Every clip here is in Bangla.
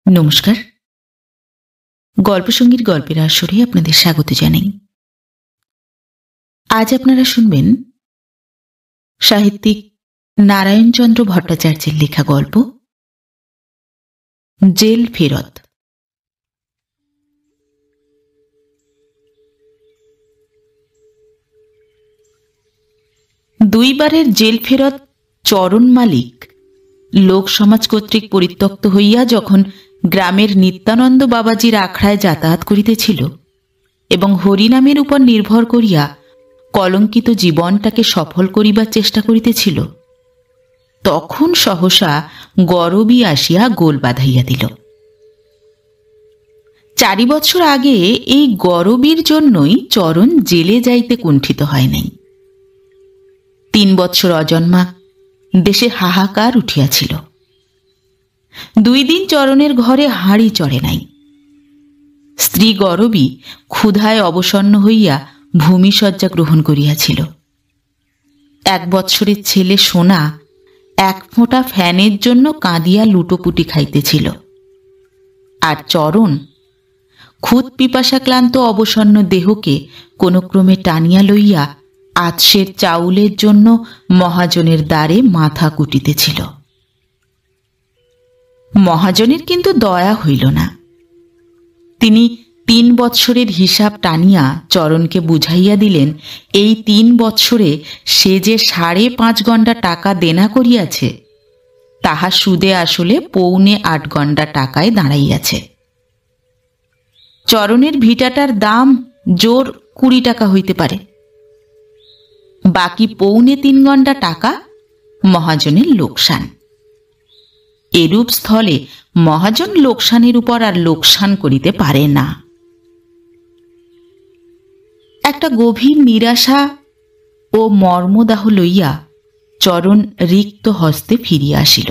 নমস্কার। গল্পসঙ্গীর গল্পের আসরে আপনাদের স্বাগত জানাই। আজ আপনারা শুনবেন সাহিত্যিক নারায়ণচন্দ্র ভট্টাচার্যের লেখা গল্প জেল ফেরত। দুইবারের জেল ফেরত চরণ মালিক লোক সমাজ কর্তৃক পরিত্যক্ত হইয়া যখন গ্রামের নিত্যানন্দ বাবাজির আখড়ায় যাতায়াত করিতেছিল এবং হরিনামের উপর নির্ভর করিয়া কলঙ্কিত জীবনটাকে সফল করিবার চেষ্টা করিতেছিল, তখন সহসা গরবী আসিয়া গোল বাঁধাইয়া দিল। 4 বছর আগে এই গরবীর জন্যই চরণ জেলে যাইতে কুণ্ঠিত হয় নাই। 3 বছর অজন্মা দেশে হাহাকার উঠিয়াছিল। 2 দিন চরণের ঘরে হাঁড়ি চড়ে নাই। স্ত্রী গরবী ক্ষুধায় অবসন্ন হইয়া ভূমিশয্যা গ্রহণ করিয়াছিল। 1 বৎসরের ছেলে সোনা 1 ফোঁটা ফ্যানের জন্য কাঁদিয়া লুটোপুটি খাইতেছিল। আর চরণ ক্ষুধ পিপাসা ক্লান্ত অবসন্ন দেহকে কোনো ক্রমে টানিয়া লইয়া আতসের চাউলের জন্য মহাজনের দ্বারে মাথা কুটিতেছিল। মহাজনের কিন্তু দয়া হইল না। তিনি 3 বৎসরের হিসাব টানিয়া চরণকে বুঝাইয়া দিলেন, এই 3 বৎসরে সে যে 5.5 গন্ডা টাকা দেনা করিয়াছে, তাহা সুদে আসলে 7.25 গন্ডা টাকায় দাঁড়াইয়াছে। চরণের ভিটাটার দাম জোর 20 টাকা হইতে পারে। বাকি 3.25 গন্ডা টাকা মহাজনের লোকসান। এরূপ স্থলে মহাজন লোকসানের উপর আর লোকসান করিতে পারে না। একটা গভীর নিরাশা ও মর্মদাহ লইয়া চরণ রিক্ত হস্তে ফিরিয়া আসিল।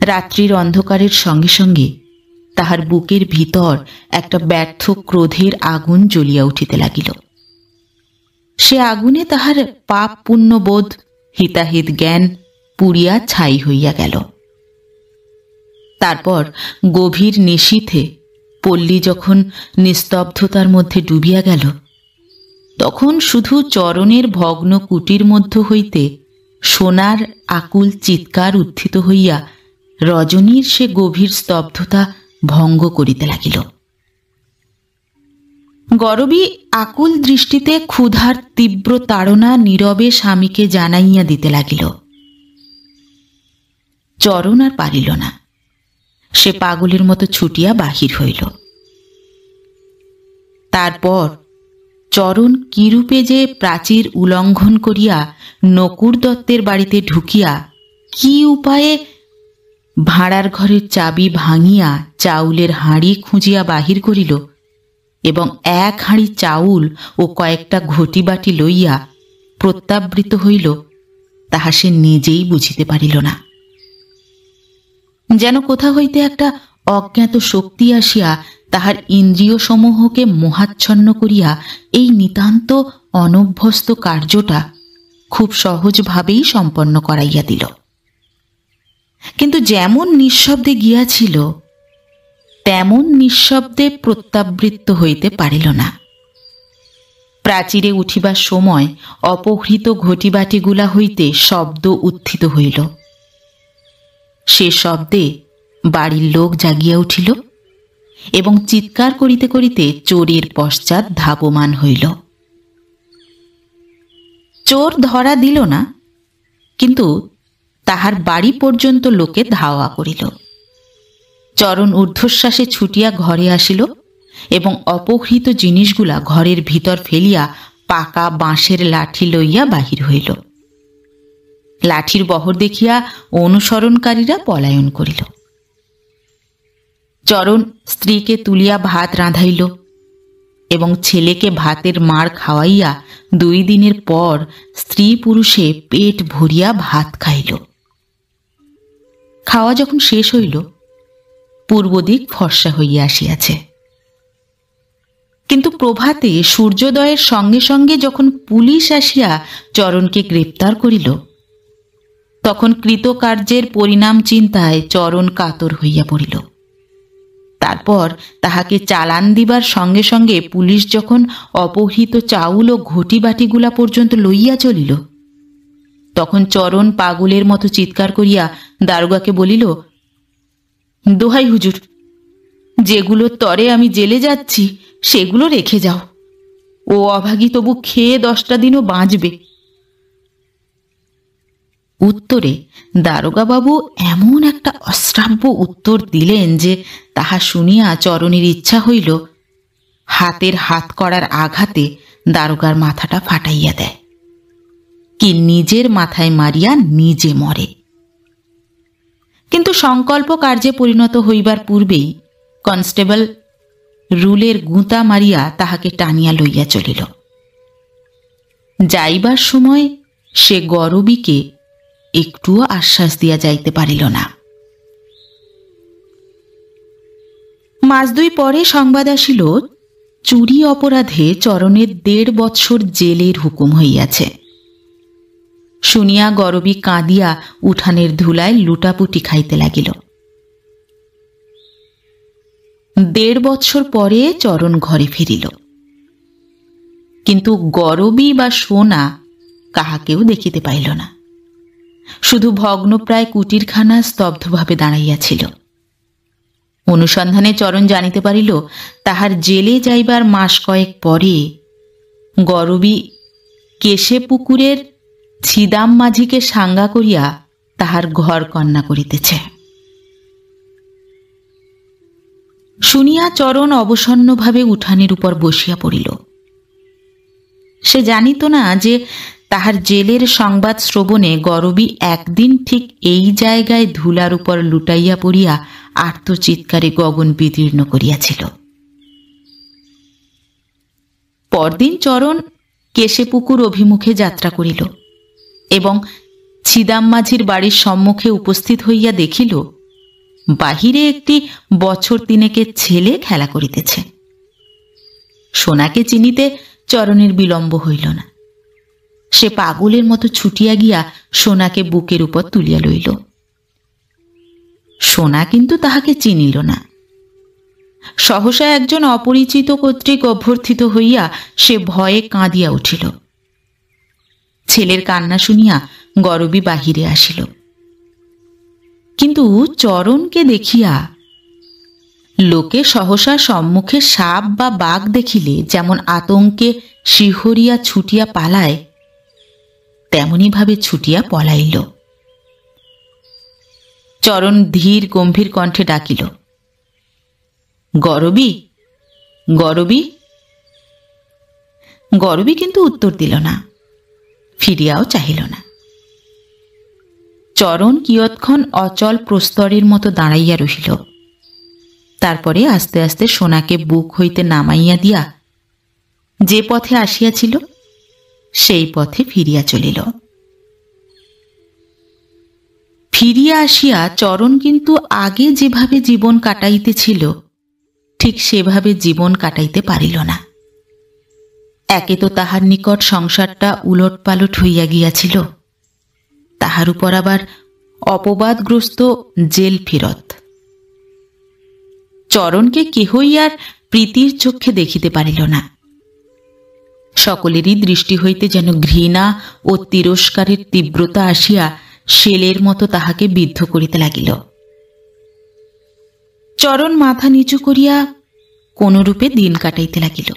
রাত্রির অন্ধকারের সঙ্গে সঙ্গে তাহার বুকের ভিতর একটা ব্যর্থ ক্রোধের আগুন জ্বলিয়া উঠিতে লাগিল। সে আগুনে তাহার পাপ পুণ্যবোধ হিতাহিত জ্ঞান পুড়িয়া ছাই হইয়া গেল। তারপর গভীর নিশীথে পল্লী যখন নিস্তব্ধতার মধ্যে ডুবিয়া গেল, তখন শুধু চরণের ভগ্ন কুটির মধ্য হইতে সোনার আকুল চিৎকার উত্থিত হইয়া রজনীর সে গভীর স্তব্ধতা ভঙ্গ করিতে লাগিল। গরবী আকুল দৃষ্টিতে ক্ষুধার তীব্র তাড়না নীরবে স্বামীকে জানাইয়া দিতে লাগিল। চরণ আর পারিল না। সে পাগলের মতো ছুটিয়া বাহির হইল। তারপর চরণ কিরূপে যে প্রাচীর উল্লঙ্ঘন করিয়া নকুর দত্তের বাড়িতে ঢুকিয়া কি উপায়ে ভাড়ার ঘরের চাবি ভাঙিয়া চাউলের হাঁড়ি খুঁজিয়া বাহির করিল এবং 1 হাঁড়ি চাউল ও কয়েকটা ঘটি বাটি লইয়া প্রত্যাবৃত হইল, তাহা সে নিজেই বুঝিতে পারিল না। যেন কোথা হইতে একটা অজ্ঞাত শক্তি আসিয়া তাহার ইন্দ্রিয় সমূহকে মোহাচ্ছন্ন করিয়া এই নিতান্ত অনভ্যস্ত কার্যটা খুব সহজভাবেই সম্পন্ন করাইয়া দিল। কিন্তু যেমন নিঃশব্দে গিয়াছিল তেমন নিঃশব্দে প্রত্যাবৃত্ত হইতে পারিল না। প্রাচীরে উঠিবার সময় অপহৃত ঘটিবাটিগুলা হইতে শব্দ উত্থিত হইল। সে শব্দে বাড়ির লোক জাগিয়া উঠিল এবং চিৎকার করিতে করিতে চোরের পশ্চাৎ ধাবমান হইল। চোর ধরা দিল না, কিন্তু তাহার বাড়ি পর্যন্ত লোকে ধাওয়া করিল। চরণ ঊর্ধ্বশ্বাসে ছুটিয়া ঘরে আসিল এবং অপহৃত জিনিসগুলা ঘরের ভিতর ফেলিয়া পাকা বাঁশের লাঠি লইয়া বাহির হইল। লাঠির বহর দেখিয়া অনুসরণকারীরা পলায়ন করিল। চরণ স্ত্রীকে তুলিয়া ভাত রাঁধাইল এবং ছেলেকে ভাতের মাড় খাওয়াইয়া 2 দিনের পর স্ত্রী পুরুষে পেট ভরিয়া ভাত খাইল। খাওয়া যখন শেষ হইল, পূর্ব দিক ফর্সা হইয়া আসিয়াছে। কিন্তু প্রভাতে সূর্যোদয়ের সঙ্গে সঙ্গে যখন পুলিশ আসিয়া চরণকে গ্রেপ্তার করিল, তখন কৃতকার্যের পরিণাম চিন্তায় চরণ কাতর হইয়া পড়িল। তারপর তাহাকে চালান দিবার সঙ্গে সঙ্গে পুলিশ যখন অপহৃত চাউল ও ঘটি বাটিগুলা পর্যন্ত লইয়া চলিল, তখন চরণ পাগলের মতো চিৎকার করিয়া দারোগাকে বলিল, দোহাই হুজুর, যেগুলোর তরে আমি জেলে যাচ্ছি সেগুলো রেখে যাও। ও অভাগী তবু খেয়ে 10টা দিনও বাঁচবে। উত্তরে দারোগাবাবু এমন একটা অশ্রাব্য উত্তর দিলেন যে তাহা শুনিয়া চরণের ইচ্ছা হইল হাতের হাত করার আঘাতে দারোগার মাথাটা ফাটাইয়া দেয়, কি নিজের মাথায় মারিয়া নিজে মরে। কিন্তু সংকল্প কার্যে পরিণত হইবার পূর্বেই কনস্টেবল রুলের গুঁতা মারিয়া তাহাকে টানিয়া লইয়া চলিল। যাইবার সময় সে গরবীকে একটুও আশ্বাস দিয়া যাইতে পারিল না। মাস 2 পরে সংবাদ আসিল, চুরি অপরাধে চরণের 1.5 বৎসর জেলের হুকুম হইয়াছে। শুনিয়া গরবী কাঁদিয়া উঠানের ধুলায় লুটাপুটি খাইতে লাগিল। 1.5 বৎসর পরে চরণ ঘরে ফিরিল, কিন্তু গরবী বা সোনা কাহাকেও দেখিতে পাইল না। শুধু ভগ্নপ্রায় কুটিরখানা স্তব্ধভাবে দাঁড়াইয়াছিল। অনুসন্ধানে চরণ জানিতে পারিল, তাহার জেলে যাইবার মাস কয়েক পরে গরবী কেশে পুকুরের ছিদাম মাঝিকে সাঙ্গা করিয়া তাহার ঘর কন্যা করিতেছে। শুনিয়া চরণ অবসন্নভাবে উঠানের উপর বসিয়া পড়িল। সে জানিত না যে তাহার জেলের সংবাদ শ্রবণে গরবী একদিন ঠিক এই জায়গায় ধুলার উপর লুটাইয়া পড়িয়া আর্তচিৎকারে গগন বিদীর্ণ করিয়াছিল। পরদিন চরণ কেশেপুকুর অভিমুখে যাত্রা করিল এবং ছিদাম মাঝির বাড়ির সম্মুখে উপস্থিত হইয়া দেখিল, বাহিরে একটি 3 বছর ছেলে খেলা করিতেছে। সোনাকে চিনিতে চরণের বিলম্ব হইল না। সে পাগলের মতো ছুটিয়া গিয়া সোনাকে বুকের উপর তুলিয়া লইল। সোনা কিন্তু তাহাকে চিনিল না। সহসা একজন অপরিচিত কর্তৃক অভ্যর্থিত হইয়া সে ভয়ে কাঁদিয়া উঠিল। ছেলের কান্না শুনিয়া গরবী বাহিরে আসিল, কিন্তু চরণকে দেখিয়া লোকে সহসা সম্মুখে সাপ বা বাঘ দেখিলে যেমন আতঙ্কে শিহরিয়া ছুটিয়া পালায়, তেমনি ভাবে ছুটিয়া পলাইল। চরণ ধীর গম্ভীর কণ্ঠে ডাকিল, গরবী, গরবী। গরবী কিন্তু উত্তর দিল না, ফিরিয়াও চাহিল না। চরণ কিয়ৎক্ষণ অচল প্রস্তরের মতো দাঁড়াইয়া রহিল। তারপরে আস্তে আস্তে সোনাকে বুক হইতে নামাইয়া দিয়া যে পথে আসিয়াছিল সেই পথে ফিরিয়া চলিল। ফিরিয়া আসিয়া চরণ কিন্তু আগে যেভাবে জীবন কাটাইতেছিল ঠিক সেভাবে জীবন কাটাইতে পারিল না। একে তো তাহার নিকট সংসারটা উলটপালট হইয়া গিয়াছিল, তাহার উপর আবার অপবাদগ্রস্ত জেল ফিরত। চরণকে কেহই আর প্রীতির চক্ষে দেখিতে পারিল না। সকলেরই দৃষ্টি হইতে যেন ঘৃণা ও তিরস্কারের তীব্রতা আসিয়া শেলের মতো তাহাকে বিদ্ধ করিতে লাগিল। চরণ মাথা নিচু করিয়া কোনরূপে দিন কাটাইতে লাগিল।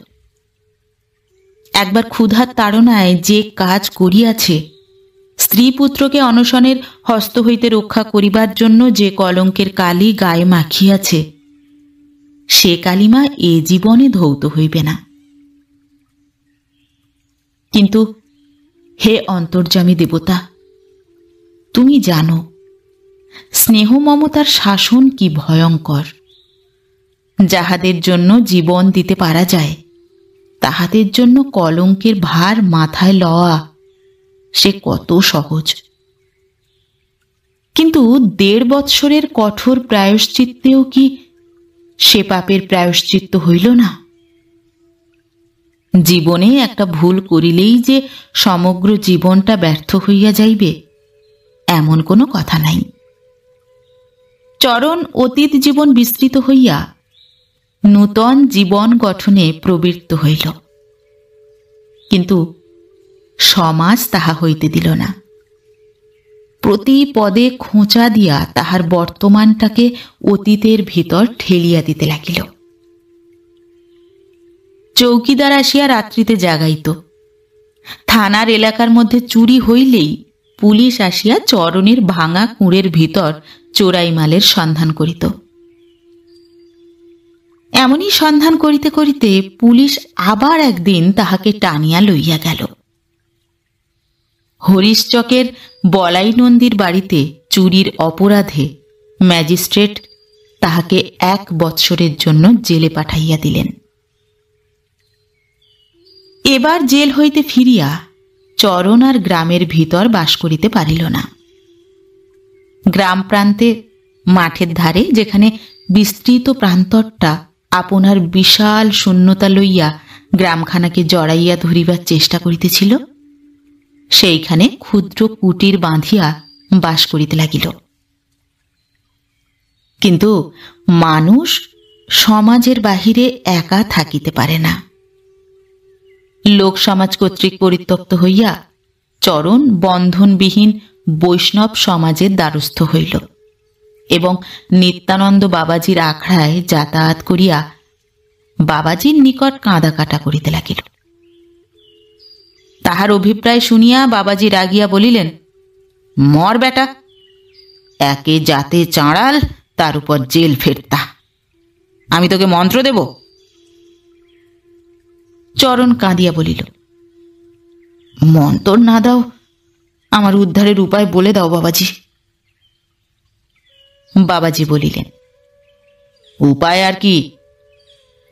একবার ক্ষুধার তাড়নায় যে কাজ করিয়াছে, স্ত্রী পুত্রকে অনশনের হস্ত হইতে রক্ষা করিবার জন্য যে কলঙ্কের কালি গায়ে মাখিয়াছে, সে কালিমা এ জীবনে ধৌত হইবে না। কিন্তু হে অন্তর্যামী দেবতা, তুমি জানো স্নেহ মমতার শাসন কি ভয়ঙ্কর। যাহাদের জন্য জীবন দিতে পারা যায়, তাহাদের জন্য কলঙ্কের ভার মাথায় লওয়া সে কত সহজ। কিন্তু 1.5 বৎসরের কঠোর প্রায়শ্চিত্তেও কি সে পাপের প্রায়শ্চিত্ত হইল না? জীবনে একটা ভুল করিলেই যে সমগ্র জীবনটা ব্যর্থ হইয়া যাইবে এমন কোনো কথা নাই। চরণ অতীত জীবন বিস্তৃত হইয়া নূতন জীবন গঠনে প্রবৃত্ত হইল, কিন্তু সমাজ তাহা হইতে দিল না। প্রতি পদে খোঁচা দিয়া তাহার বর্তমানটাকে অতীতের ভিতর ঠেলিয়া দিতে লাগিল। চৌকিদার আসিয়া রাত্রিতে জাগাইত, থানার এলাকার মধ্যে চুরি হইলেই পুলিশ আসিয়া চরণের ভাঙা কুঁড়ের ভিতর চোরাই মালের সন্ধান করিত। এমনই সন্ধান করিতে করিতে পুলিশ আবার একদিন তাহাকে টানিয়া লইয়া গেল। হরিশচকের বলাই নন্দীর বাড়িতে চুরির অপরাধে ম্যাজিস্ট্রেট তাহাকে 1 বৎসরের জন্য জেলে পাঠাইয়া দিলেন। এবার জেল হইতে ফিরিয়া চরণ আর গ্রামের ভিতর বাস করিতে পারিল না। গ্রাম প্রান্তে মাঠের ধারে, যেখানে বিস্তৃত প্রান্তরটা আপনার বিশাল শূন্যতা লইয়া গ্রামখানাকে জড়াইয়া ধরিবার চেষ্টা করিতেছিল, সেইখানে ক্ষুদ্র কুটির বাঁধিয়া বাস করিতে লাগিল। কিন্তু মানুষ সমাজের বাহিরে একা থাকিতে পারে না। লোক সমাজ কর্তৃক পরিত্যক্ত হইয়া চরণ বন্ধনবিহীন বৈষ্ণব সমাজের দ্বারস্থ হইল এবং নিত্যানন্দ বাবাজির আখড়ায় যাতায়াত করিয়া বাবাজির নিকট কাঁদা কাটা করিতে লাগিল। তাহার অভিপ্রায় শুনিয়া বাবাজি রাগিয়া বলিলেন, মর বেটা, একে জাতে চাঁড়াল, তার উপর জেল ফেরতা। আমি তোকে মন্ত্র দেব? চরণ কাঁদিয়া বলিল, মন্তর না দাও, আমার উদ্ধারের উপায় বলে দাও বাবাজি। বাবাজি বলিলেন, উপায় আর কি?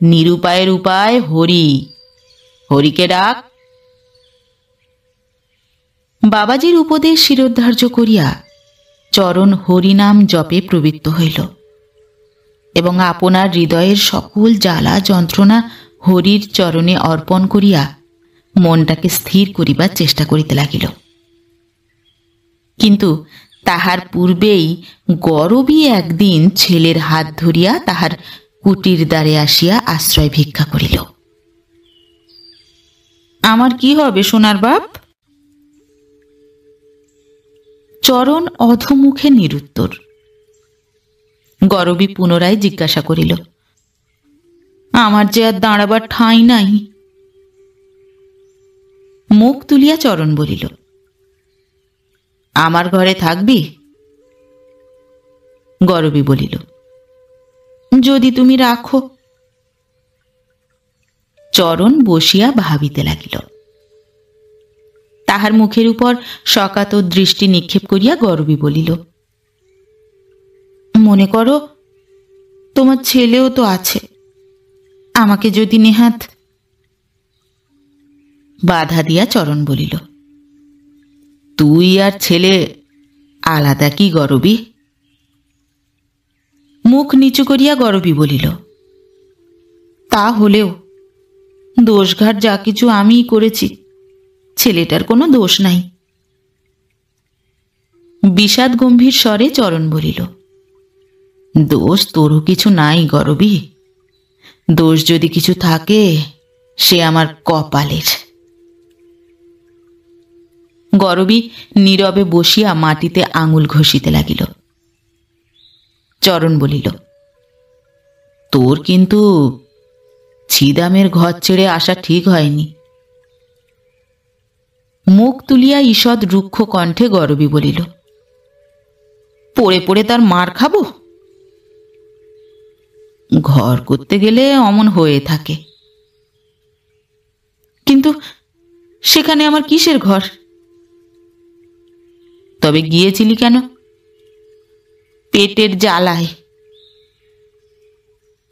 নিরুপায়ের উপায় হরি, হরিকে ডাক। বাবাজির উপদেশ শিরোধার্য করিয়া চরণ হরিনাম জপে প্রবৃত্ত হইল এবং আপনার হৃদয়ের সকল জ্বালা যন্ত্রণা হরির চরণে অর্পণ করিয়া মনটাকে স্থির করিবার চেষ্টা করিতে লাগিল। কিন্তু তাহার পূর্বেই গরবী একদিন ছেলের হাত ধরিয়া তাহার কুটির দ্বারে আসিয়া আশ্রয় ভিক্ষা করিল। আমার কি হবে সোনার বাপ? চরণ অধমুখে নিরুত্তর। গরবী পুনরায় জিজ্ঞাসা করিল, আমার যে আর দাঁড়াবার ঠাঁই নাই। মুখ তুলিয়া চরণ বলিল, আমার ঘরে থাকবি? গরবী বলিল, যদি তুমি রাখো। চরণ বসিয়া ভাবিতে লাগিল। তাহার মুখের উপর সকাতর দৃষ্টি নিক্ষেপ করিয়া গরবী বলিল, মনে করো তোমার ছেলেও তো আছে, আমাকে যদি নেহাত। বাধা দিয়া চরণ বলিল, তুই আর ছেলে আলাদা কি গরবী? মুখ নিচু করিয়া গরবী বলিল, তা হলেও দোষঘাট যা কিছু আমিই করেছি, ছেলেটার কোনো দোষ নাই। বিষাদ গম্ভীর স্বরে চরণ বলিল, দোষ তোরও কিছু নাই গরবী। দোষ যদি কিছু থাকে সে আমার কপালের। গরবী নীরবে বসিয়া মাটিতে আঙুল ঘষিতে লাগিল। চরণ বলিল, তোর কিন্তু ছিদামের ঘর ছেড়ে আসা ঠিক হয়নি। মুখ তুলিয়া ঈষৎ রুক্ষ কণ্ঠে গরবী বলিল, পড়ে পড়ে তার মার খাবো? ঘর করতে গেলে অমন হয়ে থাকে, কিন্তু সেখানে আমার কিসের ঘর? তবে গিয়েছিলি কেন? পেটের জ্বালায়।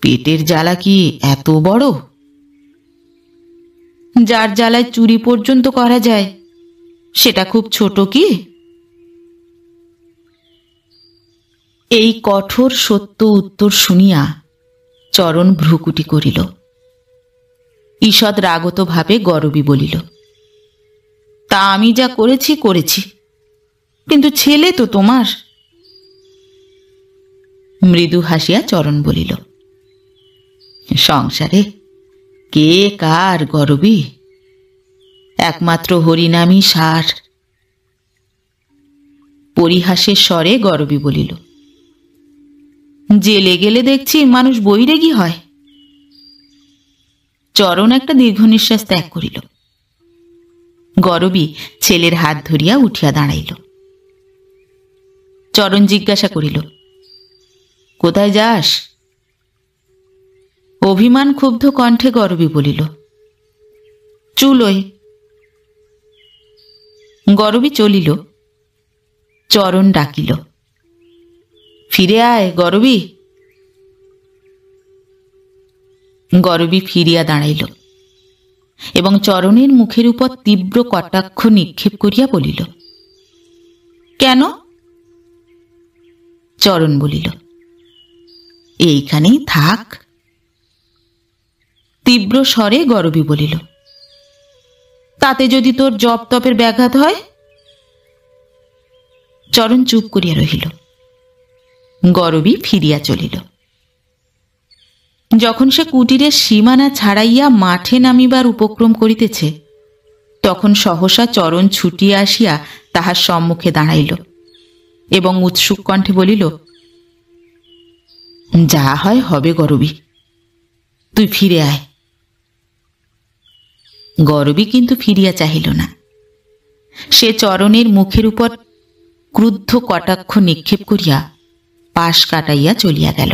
পেটের জ্বালা কি এত বড়? যার জ্বালায় চুরি পর্যন্ত করা যায় সেটা খুব ছোট কি? এই কঠোর সত্য উত্তর শুনিয়া চরণ ভ্রুকুটি করিল। ঈষৎ রাগত ভাবে গরবী বলিল, তা আমি যা করেছি করেছি, কিন্তু ছেলে তো তোমার। মৃদু হাসিয়া চরণ বলিল, সংসারে কে কার গরবী, একমাত্র হরিনামই সার। পরিহাসের স্বরে গরবী বলিল, জেলে গেলে দেখছি মানুষ বৈরাগী হয়। চরণ একটা দীর্ঘ নিঃশ্বাস ত্যাগ করিল। গরবী ছেলের হাত ধরিয়া উঠিয়া দাঁড়াইল। চরণ জিজ্ঞাসা করিল, কোথায় যাস? অভিমান ক্ষুব্ধ কণ্ঠে গরবী বলিল, চুলোয়। গরবী চলিল। চরণ ডাকিল, ফিরে আয় গরবী। গরবী ফিরিয়া দাঁড়াইল এবং চরণের মুখের উপর তীব্র কটাক্ষ নিক্ষেপ করিয়া বলিল, কেন? চরণ বলিল, এইখানেই থাক। তীব্র স্বরে গরবী বলিল, তাতে যদি তোর জপ তপের ব্যাঘাত হয়? চরণ চুপ করিয়া রহিল। গরবী ফিরিয়া চলিল। যখন সে কুটিরের সীমানা ছাড়াইয়া মাঠে নামিবার উপক্রম করিতেছে, তখন সহসা চরণ ছুটিয়া আসিয়া তাহার সম্মুখে দাঁড়াইল এবং উৎসুক কণ্ঠে বলিল, যা হয় হবে গরবী, তুই ফিরে আয়। গরবী কিন্তু ফিরিয়া চাহিল না। সে চরণের মুখের উপর ক্রুদ্ধ কটাক্ষ নিক্ষেপ করিয়া পাশ কাটাইয়া চলিয়া গেল।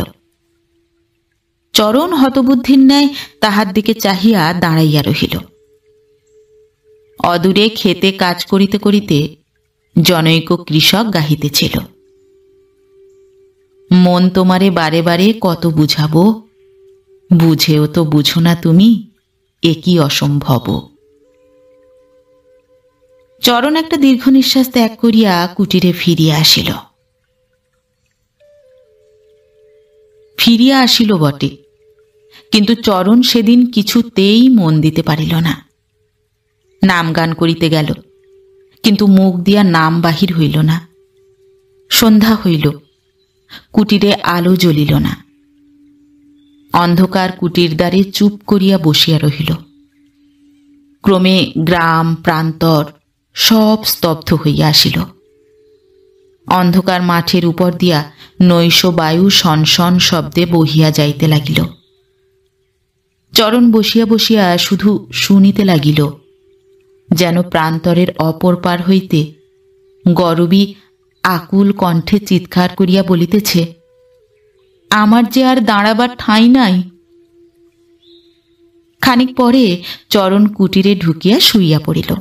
চরণ হতবুদ্ধির ন্যায় তাহার দিকে চাহিয়া দাঁড়াইয়া রহিল। অদূরে খেতে কাজ করিতে করিতে জনৈক কৃষক গাহিতেছিল, মন তোমারে বারে বারে কত বুঝাবো, বুঝেও তো বুঝো না তুমি, এ কি অসম্ভব। চরণ একটা দীর্ঘ নিঃশ্বাস ত্যাগ করিয়া কুটিরে ফিরিয়া আসিল বটে, কিন্তু চরণ সেদিন কিছুতেই মন দিতে পারিল না। নাম গান করিতে গেল, কিন্তু মুখ দিয়া নাম বাহির হইল না। সন্ধ্যা হইল, কুটিরে আলো জ্বলিল না। অন্ধকার কুটির দ্বারে চুপ করিয়া বসিয়া রহিল। ক্রমে গ্রাম প্রান্তর সব স্তব্ধ হইয়া আসিল। অন্ধকার মাঠের উপর দিয়া নৈশ বায়ু সনসন শব্দে বহিয়া যাইতে লাগিল। চরণ বসিয়া বসিয়া শুধু শুনিতে লাগিল, যেন প্রান্তরের অপর পার হইতে গরবী আকুল কণ্ঠে চিৎকার করিয়া বলিতেছে, আমার যে আর দাঁড়াবার ঠাঁই নাই। খানিক পরে চরণ কুটিরে ঢুকিয়া শুইয়া পড়িল।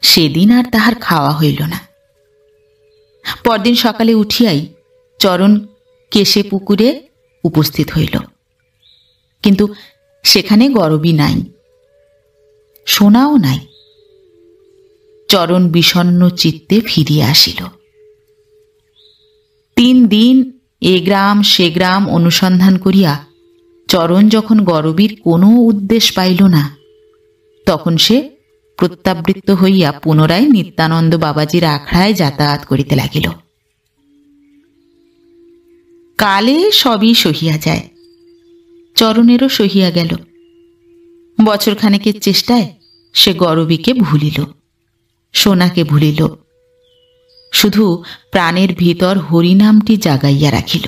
সেদিন আর তাহার খাওয়া হইল না। পরদিন সকালে উঠিয়াই চরণ কেশে পুকুরে উপস্থিত হইল, কিন্তু সেখানে গরবী নাই, সোনাও নাই। চরণ বিষণ্ণ চিত্তে ফিরিয়া আসিল। 3 দিন এ গ্রাম সে গ্রাম অনুসন্ধান করিয়া চরণ যখন গরবীর কোনো উদ্দেশ্য পাইল না, তখন সে প্রত্যাবৃত্ত হইয়া পুনরায় নিত্যানন্দ বাবাজির আখড়ায় যাতায়াত করিতে লাগিল। কালে সবই সহিয়া যায়, চরণেরও সহিয়া গেল। বছরখানেকের চেষ্টায় সে গরবীকে ভুলিল, সোনাকে ভুলিল, শুধু প্রাণের ভিতর হরিনামটি জাগাইয়া রাখিল।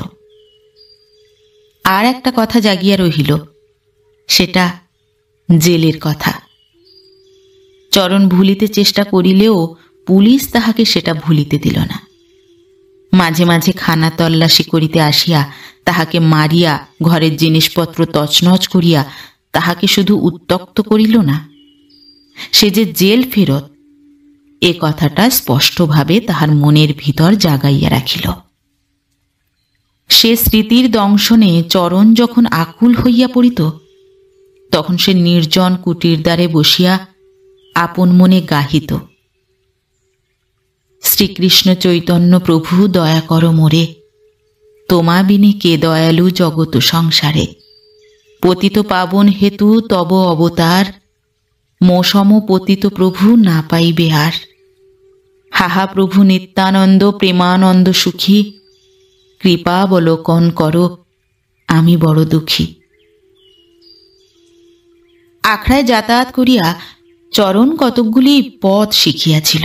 আর একটা কথা জাগিয়া রহিল, সেটা জেলের কথা। চরণ ভুলিতে চেষ্টা করিলেও পুলিশ তাহাকে সেটা ভুলিতে দিল না। মাঝে মাঝে খানা তল্লাশি করিতে আসিয়া তাহাকে মারিয়া ঘরের জিনিসপত্র তছনছ করিয়া তাহাকে শুধু উত্ত্যক্ত করিল না, সে যে জেল ফেরত, এ কথাটা স্পষ্টভাবে তাহার মনের ভিতর জাগাইয়া রাখিল। সে স্মৃতির দংশনে চরণ যখন আকুল হইয়া পড়িত, তখন সে নির্জন কুটির দ্বারে বসিয়া আপন মনে গাহিত, শ্রীকৃষ্ণ চৈতন্য প্রভু দয়া কর মোরে, তোমা বিনে কে দয়ালু জগৎ সংসারে, পতিত পাবন হেতু তব অবতার, মো সম পতিত প্রভু না পাইবে আর। হাহা প্রভু নিত্যানন্দ প্রেমানন্দ সুখী, কৃপাবলোকন করো, আমি বড় দুঃখী। আখড়ায় যাতায়াত করিয়া চরণ কতকগুলি পদ শিখিয়াছিল।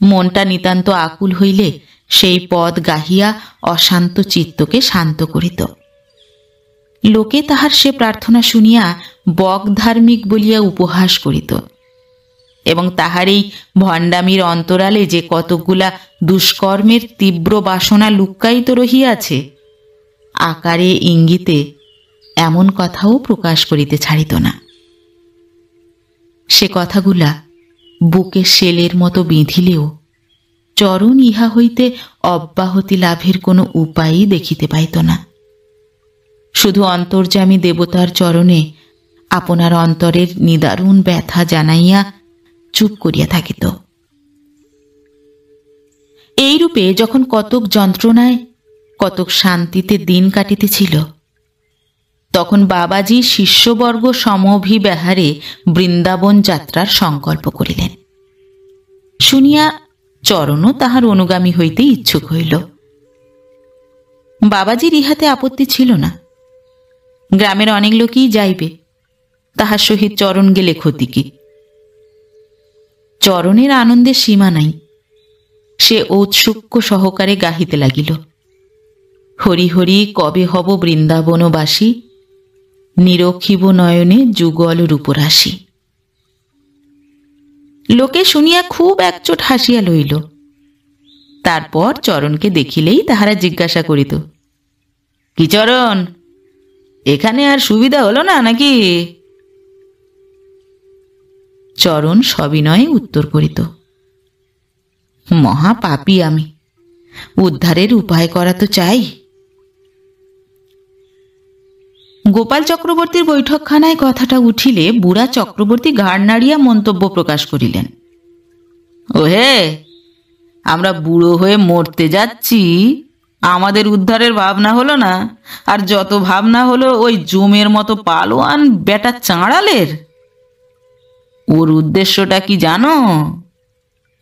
মনটা নিতান্ত আকুল হইলে সেই পদ গাহিয়া অশান্ত চিত্তকে শান্ত করিত। লোকে তাহার সে প্রার্থনা শুনিয়া বক ধার্মিক বলিয়া উপহাস করিত এবং তাহার এই ভণ্ডামির অন্তরালে যে কতকগুলা দুষ্কর্মের তীব্র বাসনা লুক্কায়িত রহিয়াছে, আকারে ইঙ্গিতে এমন কথাও প্রকাশ করিতে ছাড়িত না। সে কথাগুলা বুকে শেলের মতো বিঁধিলেও চরণ ইহা হইতে অব্যাহতি লাভের কোনো উপায়ই দেখিতে পাইত না। শুধু অন্তর্যামী দেবতার চরণে আপনার অন্তরের নিদারুণ ব্যথা জানাইয়া চুপ করিয়া থাকিত। এইরূপে যখন কতক যন্ত্রণায় কতক শান্তিতে দিন কাটিতেছিল, তখন বাবাজি শিষ্যবর্গ সমভিব্যাহারে বৃন্দাবন যাত্রার সংকল্প করিলেন। শুনিয়া চরণও তাহার অনুগামী হইতে ইচ্ছুক হইল। বাবাজির ইহাতে আপত্তি ছিল না। গ্রামের অনেক লোকই যাইবে, তাহার সহিত চরণ গেলে ক্ষতি কি? চরণের আনন্দের সীমা নাই। সে ঔৎসুক্য সহকারে গাহিতে লাগিল, হরি হরি কবে হব বৃন্দাবনবাসী, নিরক্ষিব নয়নে যুগল রূপরাশি। লোকে শুনিয়া খুব একচোট হাসিয়া লইল। তারপর চরণকে দেখিলেই তাহারা জিজ্ঞাসা করিত, কি চরণ, এখানে আর সুবিধা হলো না নাকি? চরণ সবিনয়ে উত্তর করিত, মহা পাপী আমি, উদ্ধারের উপায় করা তো চাই। গোপাল চক্রবর্তীর বৈঠকখানায় কথাটা উঠিলে বুড়া চক্রবর্তী ঘাড় নাড়িয়া মন্তব্য প্রকাশ করিলেন, ওহে, আমরা বুড়ো হয়ে মরতে যাচ্ছি, আমাদের উদ্ধারের ভাবনা হলো না, আর যত ভাবনা হলো ওই জমের মতো পালোয়ান বেটা চাঁড়ালের। ওর উদ্দেশ্যটা কি জানো?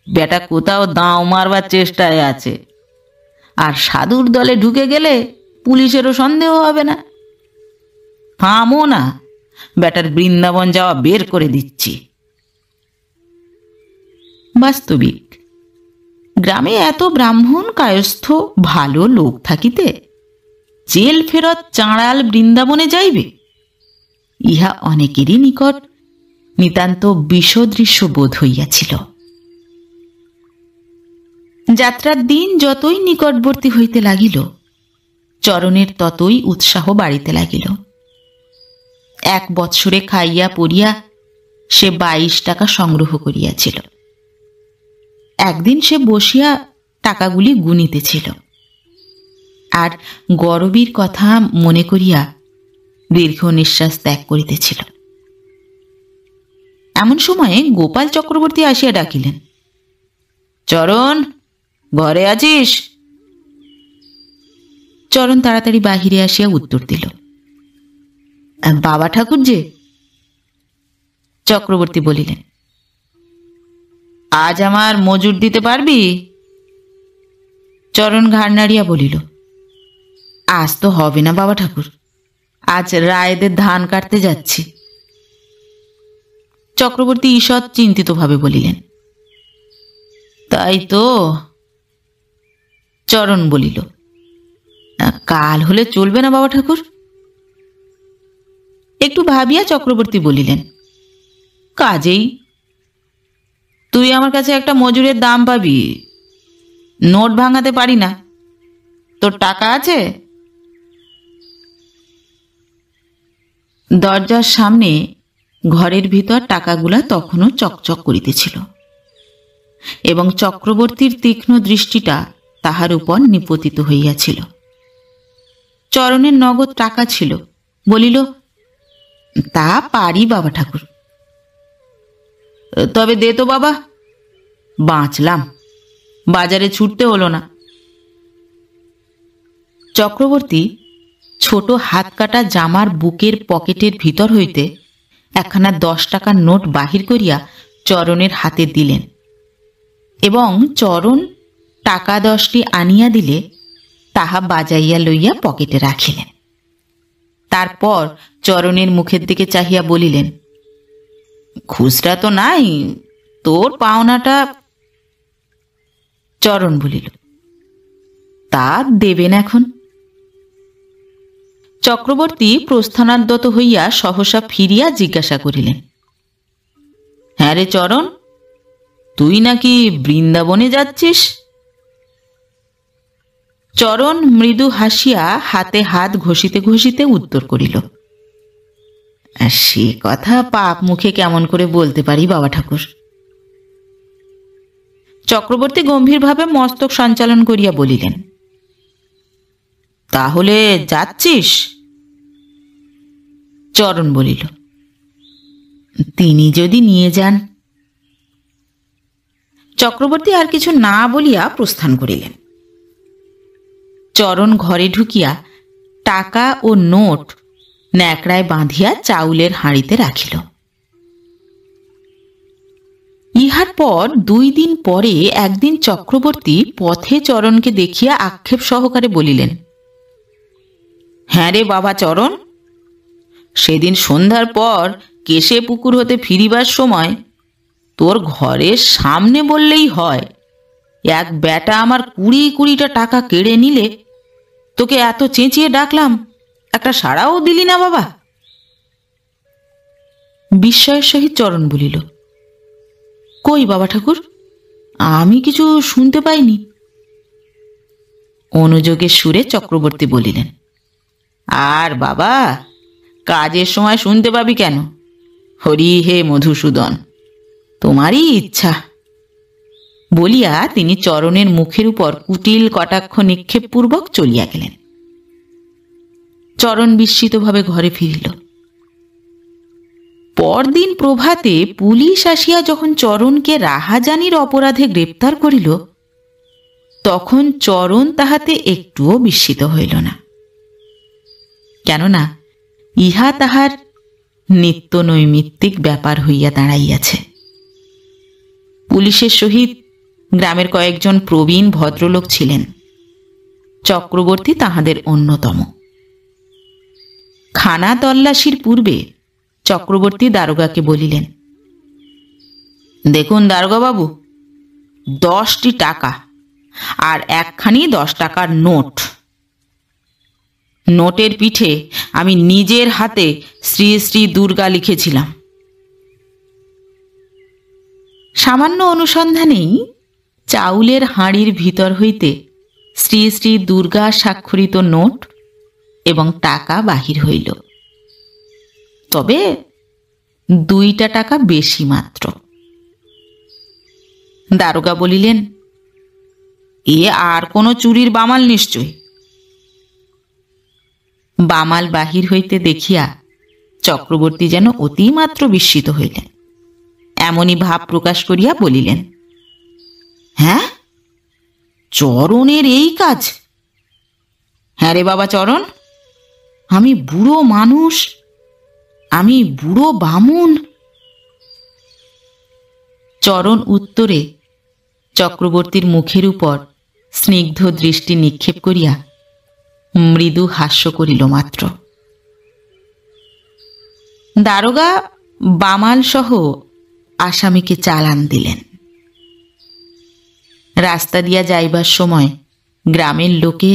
বেটা কোথাও দাঁও মারবার চেষ্টায় আছে, আর সাধুর দলে ঢুকে গেলে পুলিশেরও সন্দেহ হবে না। থামো না, বেটার বৃন্দাবন যাওয়া বের করে দিচ্ছি। বাস্তবিক গ্রামে এত ব্রাহ্মণ কায়স্থ ভালো লোক থাকিতে জেল ফেরত চাঁড়াল বৃন্দাবনে যাইবে, ইহা অনেকেরই নিকট নিতান্ত বিষদৃশ্য বোধ হইয়াছিল। যাত্রার দিন যতই নিকটবর্তী হইতে লাগিল, চরণের ততই উৎসাহ বাড়িতে লাগিল। 1 বৎসরে খাইয়া পড়িয়া সে 22 টাকা সংগ্রহ করিয়াছিল। একদিন সে বসিয়া টাকাগুলি গুনিতেছিল, আর গরবীর কথা মনে করিয়া দীর্ঘ নিঃশ্বাস ত্যাগ করিতেছিল। এমন সময়ে গোপাল চক্রবর্তী আসিয়া ডাকিলেন, চরণ, ঘরে আছিস? চরণ তাড়াতাড়ি বাহিরে আসিয়া উত্তর দিল, বাবা ঠাকুর যে। চক্রবর্তী বলিলেন, আজ আমার মজুর দিতে পারবি? চরণ ঘাড় নাড়িয়া বলিল, আজ তো হবে না বাবা ঠাকুর, আজ রায়েদের ধান কাটতে যাচ্ছি। চক্রবর্তী ঈষৎ চিন্তিতভাবে বলিলেন, তাই তো। চরণ বলিল, কাল হলে চলবে না বাবা ঠাকুর? একটু ভাবিয়া চক্রবর্তী বলিলেন, কাজেই তুই আমার কাছে একটা মজুরের দাম পাবি। নোট ভাঙাতে পারি না, তোর টাকা আছে? দরজার সামনে ঘরের ভিতর টাকাগুলা তখনও চকচক করিতেছিল এবং চক্রবর্তীর তীক্ষ্ণ দৃষ্টিটা তাহার উপর নিপতিত হইয়াছিল। চরণের নগদ টাকা ছিল, বলিল, তা পারি বাবা ঠাকুর। তবে দে তো বাবা, বাঁচলাম, বাজারে ছুটতে হলো না। চক্রবর্তী ছোট হাত কাটা জামার বুকের পকেটের ভিতর হইতে একখানা 10 টাকার নোট বাহির করিয়া চরণের হাতে দিলেন এবং চরণ টাকা 10টি আনিয়া দিলে তাহা বাজাইয়া লইয়া পকেটে রাখিলেন। তারপর চরণের মুখের দিকে চাহিয়া বলিলেন, খুচরা তো নাই, তোর পাওনাটা। চরণ বলিল, তা দেবেন এখন। চক্রবর্তী প্রস্থানাদ্যত হইয়া সহসা ফিরিয়া জিজ্ঞাসা করিলেন, হ্যাঁ রে চরণ, তুই নাকি বৃন্দাবনে যাচ্ছিস? চরণ মৃদু হাসিয়া হাতে হাত ঘষিতে ঘষিতে উত্তর করিল, সে কথা পাপ মুখে কেমন করে বলতে পারি বাবা ঠাকুর। চক্রবর্তী গম্ভীরভাবে মস্তক সঞ্চালন করিয়া বলিলেন, তাহলে যাচ্ছিস? চরণ বলিল, তিনি যদি নিয়ে যান। চক্রবর্তী আর কিছু না বলিয়া প্রস্থান করিলেন। চরণ ঘরে ঢুকিয়া টাকা ও নোট ন্যাকড়ায় বাঁধিয়া চাউলের হাঁড়িতে রাখিল। ইহার পর 2 দিন পরে একদিন চক্রবর্তী পথে চরণকে দেখিয়া আক্ষেপ সহকারে বলিলেন, হ্যাঁ রে বাবা চরণ, সেদিন সন্ধ্যার পর কেশে পুকুর হতে ফিরিবার সময় তোর ঘরের সামনে বললেই হয় এক বেটা আমার 20 টাকা কেড়ে নিলে তোকে এত চেঁচিয়ে ডাকলাম, একটা সাড়াও দিলি না বাবা। বিস্ময়ের সহিত চরণ বলিল, কই বাবা ঠাকুর, আমি কিছু শুনতে পাইনি। অনুযোগের সুরে চক্রবর্তী বলিলেন, আর বাবা, কাজের সময় শুনতে পাবি কেন? হরি হে মধুসূদন, তোমারই ইচ্ছা। বলিয়া তিনি চরণের মুখের উপর কুটিল কটাক্ষ নিক্ষেপপূর্বক চলিয়া গেলেন। চরণ বিস্মিতভাবে ঘরে ফিরিল। পরদিন প্রভাতে পুলিশ আসিয়া যখন চরণকে রাহাজানির অপরাধে গ্রেপ্তার করিল, তখন চরণ তাহাতে একটুও বিস্মিত হইল না। কেননা ইহা তাহার নিত্য নৈমিত্তিক ব্যাপার হইয়া দাঁড়াইয়াছে। পুলিশের সহিত গ্রামের কয়েকজন প্রবীণ ভদ্রলোক ছিলেন, চক্রবর্তী তাহাদের অন্যতম। খানা তল্লাশির পূর্বে চক্রবর্তী দারোগাকে বলিলেন, দেখুন দারোগাবাবু, 10টি টাকা আর একখানি 10 টাকার নোট। নোটের পিঠে আমি নিজের হাতে শ্রী শ্রী দুর্গা লিখেছিলাম। সামান্য অনুসন্ধানেই চাউলের হাঁড়ির ভিতর হইতে শ্রী শ্রী দুর্গা স্বাক্ষরিত নোট এবং টাকা বাহির হইল, তবে 2টা টাকা বেশি মাত্র। দারোগা বলিলেন, এ আর কোনো চুরির বামাল নিশ্চয়। বামাল বাহির হইতে দেখিয়া চক্রবর্তী যেন অতিমাত্র বিস্মিত হইলেন। এমনই ভাব প্রকাশ করিয়া বলিলেন, হ্যাঁ, চরণের এই কাজ? হ্যাঁ রে বাবা চরণ, আমি বুড়ো মানুষ, আমি বুড়ো বামুন। চরণ উত্তরে চক্রবর্তীর মুখের উপর স্নিগ্ধ দৃষ্টি নিক্ষেপ করিয়া মৃদু হাস্য করিল মাত্র। দারোগা বামাল সহ আসামিকে চালান দিলেন। রাস্তা দিয়া যাইবার সময় গ্রামের লোকে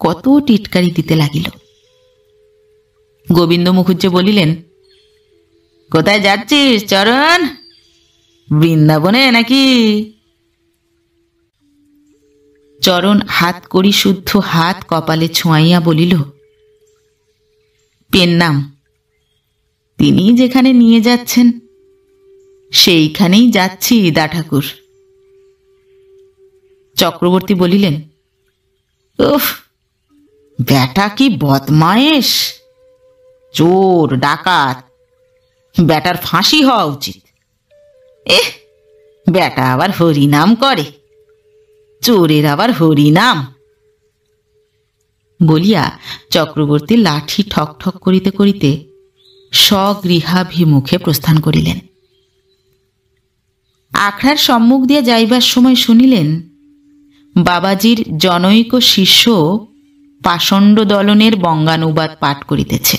কত টিটকারি দিতে লাগিল। গোবিন্দ মুখুজ্জে বলিলেন, কোথায় যাচ্ছিস চরণ? বৃন্দাবনে নাকি? চরণ হাত কড়ি শুদ্ধ হাত কপালে ছোঁয়াইয়া বলিল, পেন্নাম। তিনি যেখানে নিয়ে যাচ্ছেন সেইখানেই যাচ্ছি দা ঠাকুর। চক্রবর্তী বলিলেন, উফ, ব্যাটা কি বদমায়েশ, চোর ডাকাত, ব্যাটার ফাঁসি হওয়া উচিত। ব্যাটা আবার হরিনাম করে, চোরের আবার হরিনাম। বলিয়া চক্রবর্তী লাঠি ঠক ঠক করিতে করিতে স্বগৃহাভিমুখে প্রস্থান করিলেন। আখড়ার সম্মুখ দিয়ে যাইবার সময় শুনিলেন বাবাজির জনৈক শিষ্য পাষণ্ড দলনের বঙ্গানুবাদ পাঠ করিতেছে।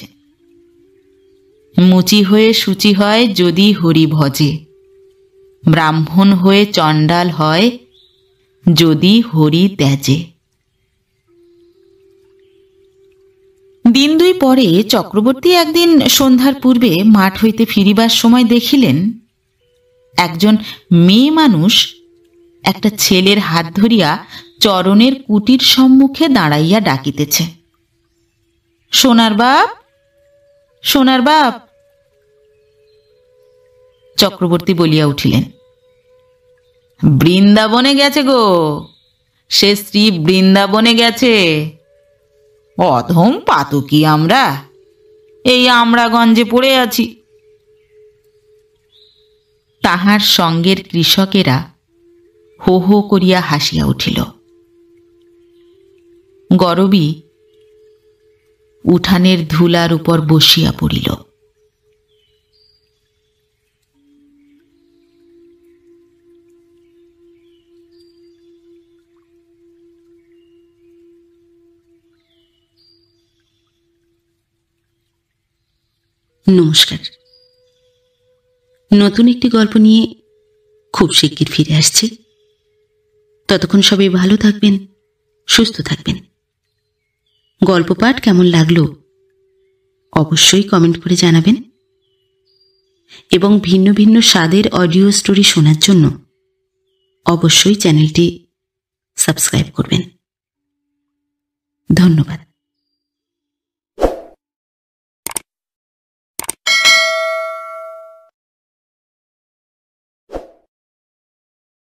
মুচি হয়ে সূচি হয় যদি হরি ভজে, ব্রাহ্মণ হয়ে চণ্ডাল হয় যদি হরি ত্যাজে। দিন দুই পরে চক্রবর্তী একদিন সন্ধ্যার পূর্বে মাঠ হইতে ফিরিবার সময় দেখিলেন একজন মেয়ে মানুষ একটা ছেলের হাত ধরিয়া চরণের কুটির সম্মুখে দাঁড়াইয়া ডাকিতেছে, সোনার বাপ, সোনার বাপ। চক্রবর্তী বলিয়া উঠিলেন, বৃন্দাবনে গেছে গো, সে স্ত্রী বৃন্দাবনে গেছে। অধম পাতকি আমরা, এই আমরাগঞ্জে পড়ে আছি। তাহার সঙ্গের কৃষকেরা হো হো করিয়া হাসিয়া উঠিল। গরবী উঠানের ধুলার উপর বসিয়া পড়িল। নমস্কার। নতুন একটি গল্প নিয়ে খুব শিগগির ফিরে আসছি। ততক্ষণ সবাই ভালো থাকবেন, সুস্থ থাকবেন। গল্প পাঠ কেমন লাগলো অবশ্যই কমেন্ট করে জানাবেন এবং ভিন্ন ভিন্ন স্বাদের অডিও স্টোরি শোনার জন্য অবশ্যই চ্যানেলটি সাবস্ক্রাইব করবেন। ধন্যবাদ।